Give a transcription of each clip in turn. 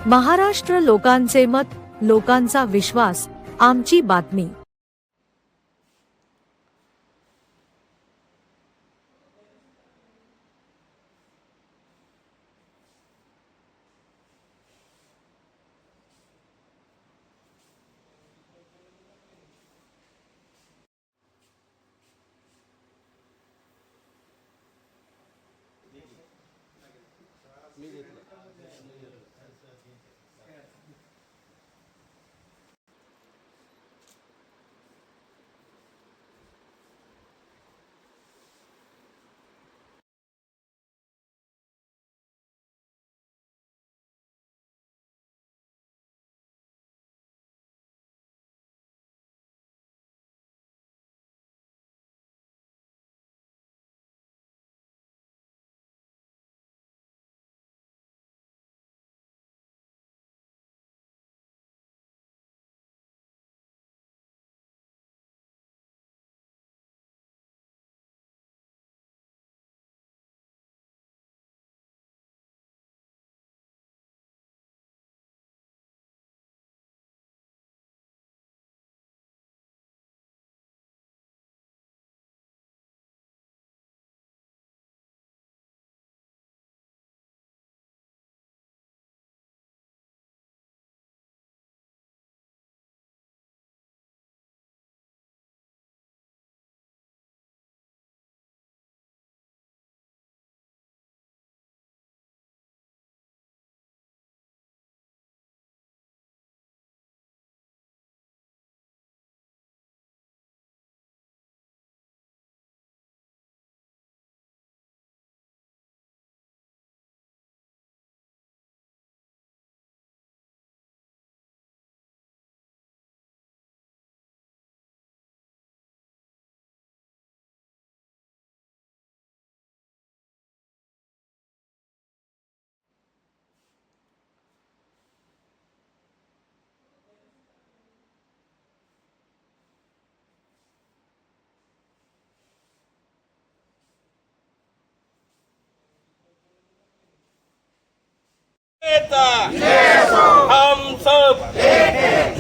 महाराष्ट्र लोकांचे मत, लोकांचा विश्वास, आमची बातमी।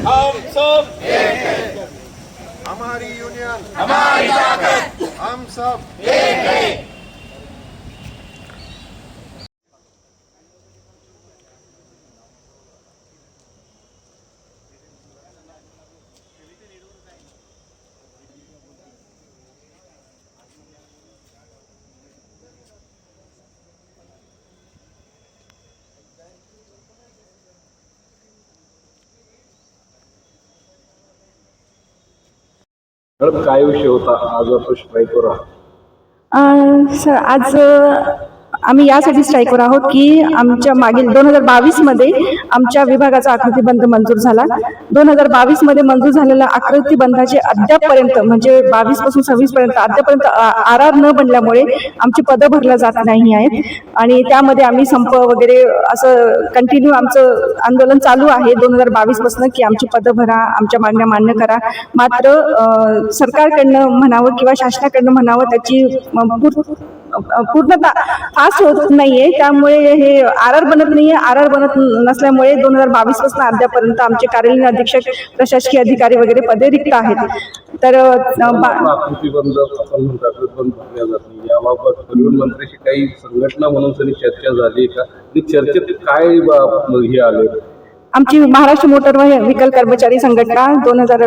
हम सब हमारी यूनियन हमारी ताकत, हम सब एक है। मॅडम काय विषय होता आज आपण स्ट्राईकवर आहात? सर आज आम्ही यासाठी स्ट्राईकवर आहोत की आमच्या मागील 2022 मध्ये आमच्या विभागाचा आकृतीबंध मंजूर झाला। 2022 मध्ये मंजूर झालेल्या आकृतीबंधाचे अद्यापपर्यंत म्हणजे 22 पासून 26 पर्यंत अद्यापर्यंत आर न बनल्यामुळे आमची पदं भरल्या जात नाही आहेत आणि त्यामध्ये आम्ही संप वगैरे असं कंटिन्यू आमचं आंदोलन चालू आहे 2022 पासून की आमची पदं भरा, आमच्या मागण्या मान्य करा। मात्र सरकारकडनं म्हणावं किंवा शासनाकडनं म्हणावं त्याची पूर्णतः फास्ट होत नाहीये, त्यामुळे हे आर बनत नाहीये। आर बनत नसल्यामुळे 2022 पासून अद्यापर्यंत आमचे कार्यालयीन अधीक्षक, प्रशासकीय अधिकारी वगैरे पदे रिक्त आहेत। तर आकृतीबंध आपण म्हणतात बंद भरल्या जात नाही, याबाबत परिवहन मंत्र्याशी काही संघटना म्हणून तरी चर्चा झाली का? चर्चेत काय हे आले? आमची महाराष्ट्र मोटर व्हेकल कर्मचारी संघटना 2000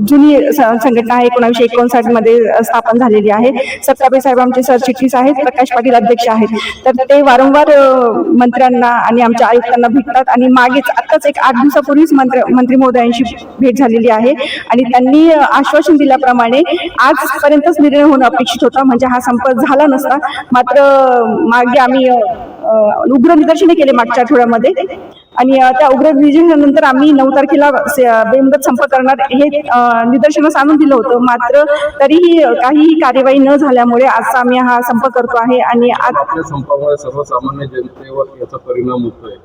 जुनी संघटना आहे, 1959 मध्ये स्थापन झालेली आहे। सत्ताबाई साहेब आमचे सरचिटणीस आहेत, प्रकाश पाटील अध्यक्ष आहेत। तर ते वारंवार मंत्र्यांना आणि आमच्या आयुक्तांना भेटतात आणि मागेच आताच एक 8 दिवसापूर्वीच मंत्री महोदयांशी भेट झालेली आहे आणि त्यांनी आश्वासन दिल्याप्रमाणे आजपर्यंतच निर्णय होणं अपेक्षित होता, म्हणजे हा संप झाला नसता। मात्र मागे आम्ही उग्र निदर्शने केले मागच्या आठवड्यामध्ये आणि त्या उग्र निदर्शनानंतर आम्ही 9 तारखेला बेमुदत संप करणार हे निदर्शनास आणून दिलं होतं। मात्र तरीही काहीही कार्यवाही न झाल्यामुळे आज आम्ही हा संप करतो आहे आणि आपल्या संपामुळे सर्वसामान्य जनतेवर याचा परिणाम होतोय,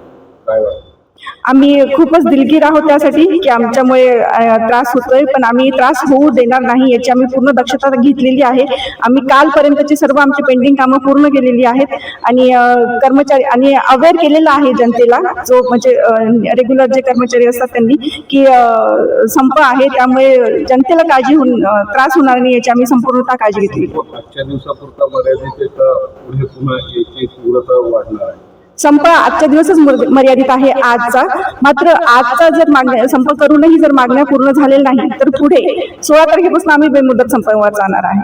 काय वाटतं? आम्ही खूपच दिलगीर आहोत त्यासाठी की आमच्यामुळे त्रास होतोय, पण आम्ही त्रास होऊ देणार नाही याची आम्ही पूर्ण दक्षता घेतलेली आहे. आम्ही कालपर्यंतची सर्व आमची पेंडिंग कामं पूर्ण केलेली आहेत आणि कर्मचारी आणि अवेअर केलेला आहे जनतेला, जो म्हणजे रेग्युलर जे कर्मचारी असतात त्यांनी, की संप आहे त्यामुळे जनतेला त्रास होणार नाही याची आम्ही संपूर्णतः काळजी घेतली. आजच्या दिवसापुरता मर्यादित का पुढे पुन्हा याची तीव्रता वाढणार आहे? संप आजच्या दिवसच मर्यादित आहे आजचा. मात्र आजचा जर संप करूनही जर मागण्या पूर्ण झालेल्या नाही तर पुढे 16 तारखेपासून आम्ही बेमुदत संपावर जाणार आहे.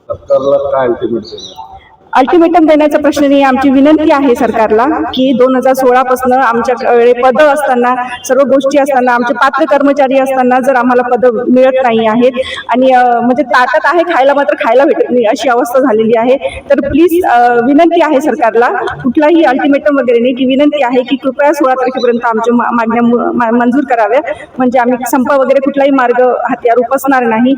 सरकारला काय अल्टिमेट देणार? अल्टिमेटम देण्याचा प्रश्न नाही. आमची विनंती आहे सरकारला की 2016 पासून आमच्याकडे पदं असताना, सर्व गोष्टी असताना, आमचे पात्र कर्मचारी असताना जर आम्हाला पदं मिळत नाही आहेत आणि म्हणजे ताटात आहे खायला मात्र खायला भेटत नाही अशी अवस्था झालेली आहे. तर प्लीज विनंती आहे सरकारला, कुठलाही अल्टिमेटम वगैरे नाही, की विनंती आहे की कृपया 16 तारखेपर्यंत आमच्या मागण्या मंजूर कराव्या, म्हणजे आम्ही संप वगैरे कुठलाही मार्ग हाती उपसणार नाही.